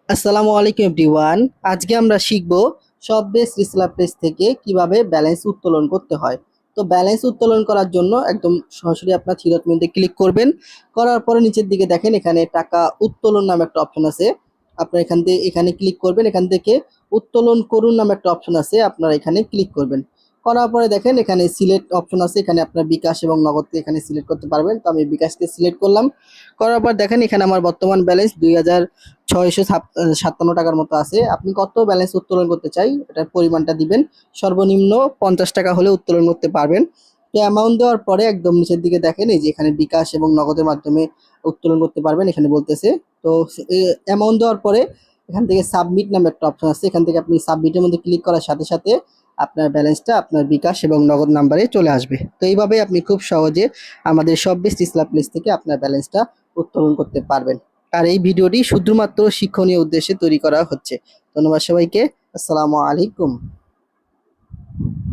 আসসালামু আলাইকুম এভরিওয়ান। আজকে আমরা শিখব শপবেস রিসেলার পেজ থেকে কিভাবে ব্যালেন্স উত্তোলন করতে হয়। তো ব্যালেন্স উত্তোলন করার জন্য একদম সরাসরি আপনার থ্রি ডট মেনুতে ক্লিক করবেন। করার পরে নিচের দিকে দেখেন এখানে টাকা উত্তোলন নামে একটা অপশন আছে। আপনার এখানে ক্লিক করবেন। এখান থেকে উত্তোলন করুন নামে একটা অপশন আছে, আপনারা এখানে ক্লিক করবেন। করার পরে দেখেন এখানে সিলেক্ট অপশন আছে, এখানে আপনার বিকাশ এবং নগদকে এখানে সিলেক্ট করতে পারবেন। তো আমি বিকাশকে সিলেক্ট করলাম। করার পর দেখেন এখানে আমার বর্তমান ব্যালেন্স 2657 টাকার মতো আছে। আপনি কত ব্যালেন্স উত্তোলন করতে চাই এটার পরিমাণটা দিবেন। সর্বনিম্ন 50 টাকা হলে উত্তোলন করতে পারবেন। তো অ্যামাউন্ট দেওয়ার পরে একদম নিচের দিকে দেখেন এই যে এখানে বিকাশ এবং নগদের মাধ্যমে উত্তোলন করতে পারবেন এখানে বলতেছে। তো অ্যামাউন্ট দেওয়ার পরে এখান থেকে সাবমিট নামে একটা অপশন আছে, এখান থেকে আপনি সাবমিটের মধ্যে ক্লিক করার সাথে সাথে আপনার ব্যালেন্সটা আপনার বিকাশ এবং নগদ নাম্বারে চলে আসবে। তো এইভাবে আপনি খুব সহজে আমাদের শপবেস রিসেলার প্লেস থেকে আপনার ব্যালেন্সটা উত্তোলন করতে পারবেন। আর এই ভিডিওটি শুধুমাত্র শিক্ষণীয় উদ্দেশ্যে তৈরি করা হচ্ছে। ধন্যবাদ সবাইকে। আসসালামু আলাইকুম।